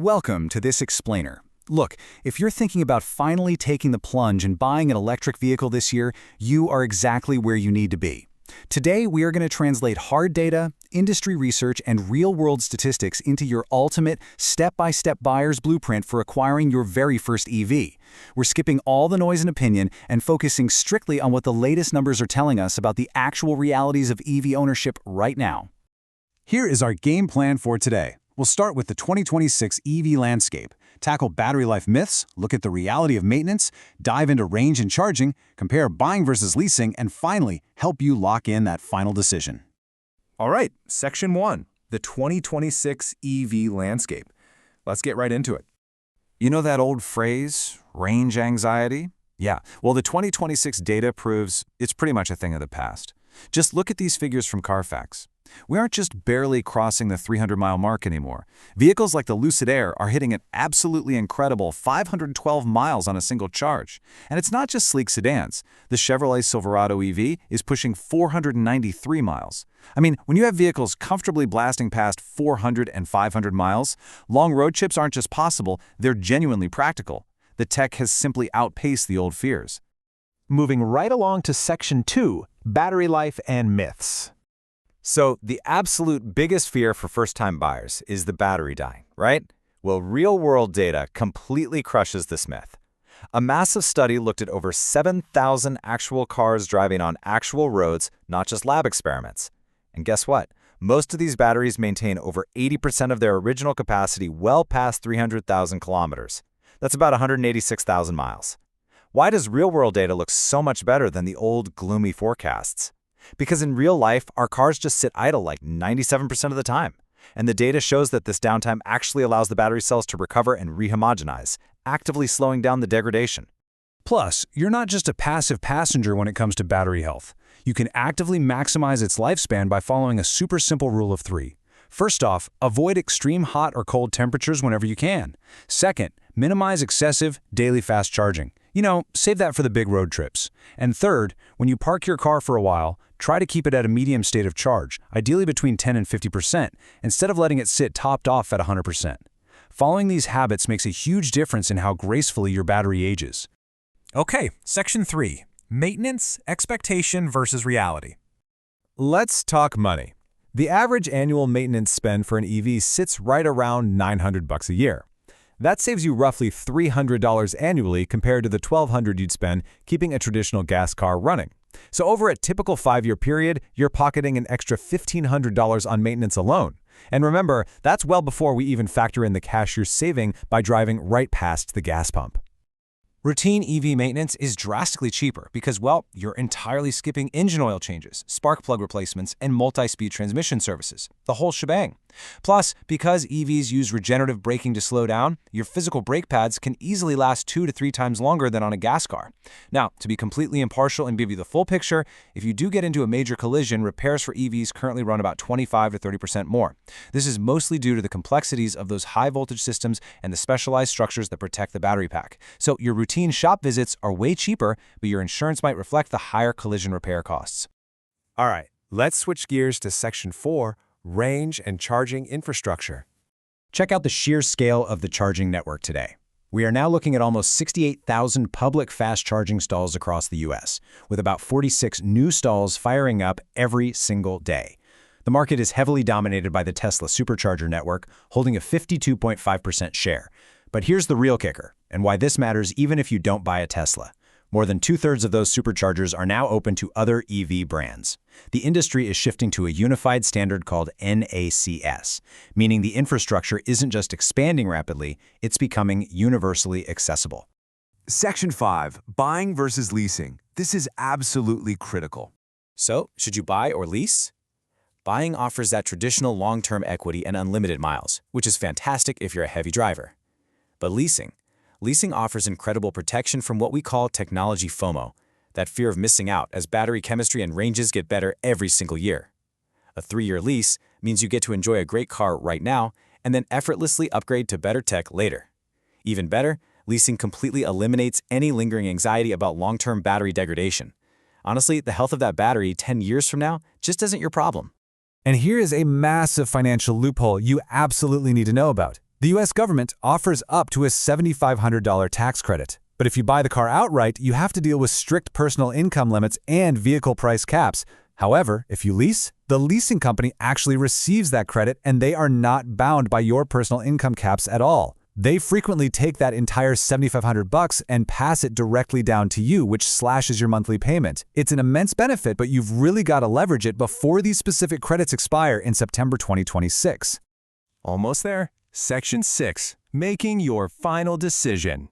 Welcome to this explainer. Look, if you're thinking about finally taking the plunge and buying an electric vehicle this year, you are exactly where you need to be. Today, we are going to translate hard data, industry research, and real-world statistics into your ultimate, step-by-step buyer's blueprint for acquiring your very first EV. We're skipping all the noise and opinion and focusing strictly on what the latest numbers are telling us about the actual realities of EV ownership right now. Here is our game plan for today. We'll start with the 2026 EV landscape, tackle battery life myths, look at the reality of maintenance, dive into range and charging, compare buying versus leasing, and finally, help you lock in that final decision. All right, Section 1, the 2026 EV landscape. Let's get right into it. You know that old phrase, range anxiety? Yeah, well, the 2026 data proves it's pretty much a thing of the past. Just look at these figures from Carfax. We aren't just barely crossing the 300-mile mark anymore. Vehicles like the Lucid Air are hitting an absolutely incredible 512 miles on a single charge. And it's not just sleek sedans. The Chevrolet Silverado EV is pushing 493 miles. I mean, when you have vehicles comfortably blasting past 400 and 500 miles, long road trips aren't just possible, they're genuinely practical. The tech has simply outpaced the old fears. Moving right along to Section 2, battery life and myths. So the absolute biggest fear for first-time buyers is the battery dying, right? Well, real-world data completely crushes this myth. A massive study looked at over 7,000 actual cars driving on actual roads, not just lab experiments. And guess what? Most of these batteries maintain over 80% of their original capacity well past 300,000 kilometers. That's about 186,000 miles. Why does real-world data look so much better than the old, gloomy forecasts? Because in real life, our cars just sit idle like 97% of the time. And the data shows that this downtime actually allows the battery cells to recover and rehomogenize, actively slowing down the degradation. Plus, you're not just a passive passenger when it comes to battery health. You can actively maximize its lifespan by following a super simple rule of 3. First off, avoid extreme hot or cold temperatures whenever you can. Second, minimize excessive, daily fast charging. Save that for the big road trips. And third, when you park your car for a while, try to keep it at a medium state of charge, ideally between 10 and 50%, instead of letting it sit topped off at 100%. Following these habits makes a huge difference in how gracefully your battery ages. Okay, Section 3, maintenance, expectation versus reality. Let's talk money. The average annual maintenance spend for an EV sits right around $900 a year. That saves you roughly $300 annually compared to the $1,200 you'd spend keeping a traditional gas car running. So over a typical 5-year period, you're pocketing an extra $1,500 on maintenance alone. And remember, that's well before we even factor in the cash you're saving by driving right past the gas pump. Routine EV maintenance is drastically cheaper because, well, you're entirely skipping engine oil changes, spark plug replacements, and multi-speed transmission services, the whole shebang. Plus, because EVs use regenerative braking to slow down, your physical brake pads can easily last 2 to 3 times longer than on a gas car. Now, to be completely impartial and give you the full picture, if you do get into a major collision, repairs for EVs currently run about 25 to 30% more. This is mostly due to the complexities of those high-voltage systems and the specialized structures that protect the battery pack. So your routine shop visits are way cheaper, but your insurance might reflect the higher collision repair costs. All right, let's switch gears to Section 4, range and charging infrastructure. Check out the sheer scale of the charging network today. We are now looking at almost 68,000 public fast charging stalls across the U.S., with about 46 new stalls firing up every single day. The market is heavily dominated by the Tesla supercharger network, holding a 52.5% share. But here's the real kicker, and why this matters even if you don't buy a Tesla. More than 2/3 of those superchargers are now open to other EV brands. The industry is shifting to a unified standard called NACS, meaning the infrastructure isn't just expanding rapidly, it's becoming universally accessible. Section 5, buying versus leasing. This is absolutely critical. So, should you buy or lease? Buying offers that traditional long-term equity and unlimited miles, which is fantastic if you're a heavy driver. But leasing offers incredible protection from what we call technology FOMO, that fear of missing out as battery chemistry and ranges get better every single year. A 3-year lease means you get to enjoy a great car right now and then effortlessly upgrade to better tech later. Even better, leasing completely eliminates any lingering anxiety about long-term battery degradation. Honestly, the health of that battery 10 years from now just isn't your problem. And here is a massive financial loophole you absolutely need to know about. The U.S. government offers up to a $7,500 tax credit. But if you buy the car outright, you have to deal with strict personal income limits and vehicle price caps. However, if you lease, the leasing company actually receives that credit and they are not bound by your personal income caps at all. They frequently take that entire $7,500 and pass it directly down to you, which slashes your monthly payment. It's an immense benefit, but you've really got to leverage it before these specific credits expire in September 2026. Almost there. Section 6. Making your final decision.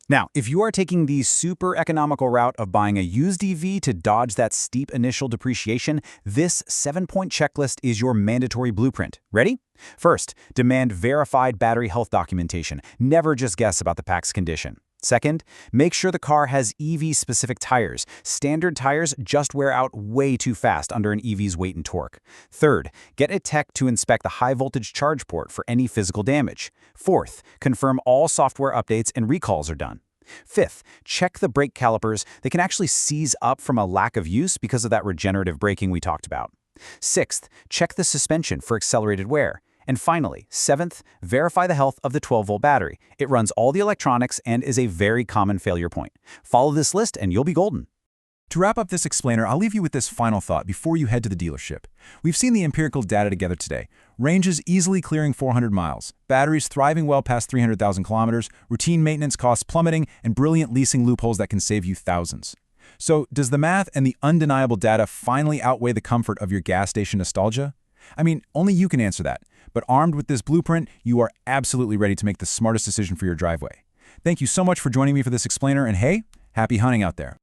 Now, if you are taking the super economical route of buying a used EV to dodge that steep initial depreciation, this 7-point checklist is your mandatory blueprint. Ready? First, demand verified battery health documentation. Never just guess about the pack's condition. Second, make sure the car has EV-specific tires. Standard tires just wear out way too fast under an EV's weight and torque. Third, get a tech to inspect the high-voltage charge port for any physical damage. Fourth, confirm all software updates and recalls are done. Fifth, check the brake calipers. They can actually seize up from a lack of use because of that regenerative braking we talked about. Sixth, check the suspension for accelerated wear. And finally, seventh, verify the health of the 12-volt battery. It runs all the electronics and is a very common failure point. Follow this list and you'll be golden. To wrap up this explainer, I'll leave you with this final thought before you head to the dealership. We've seen the empirical data together today. Ranges easily clearing 400 miles, batteries thriving well past 300,000 kilometers, routine maintenance costs plummeting, and brilliant leasing loopholes that can save you thousands. So, does the math and the undeniable data finally outweigh the comfort of your gas station nostalgia? I mean, only you can answer that. But armed with this blueprint, you are absolutely ready to make the smartest decision for your driveway. Thank you so much for joining me for this explainer, and hey, happy hunting out there.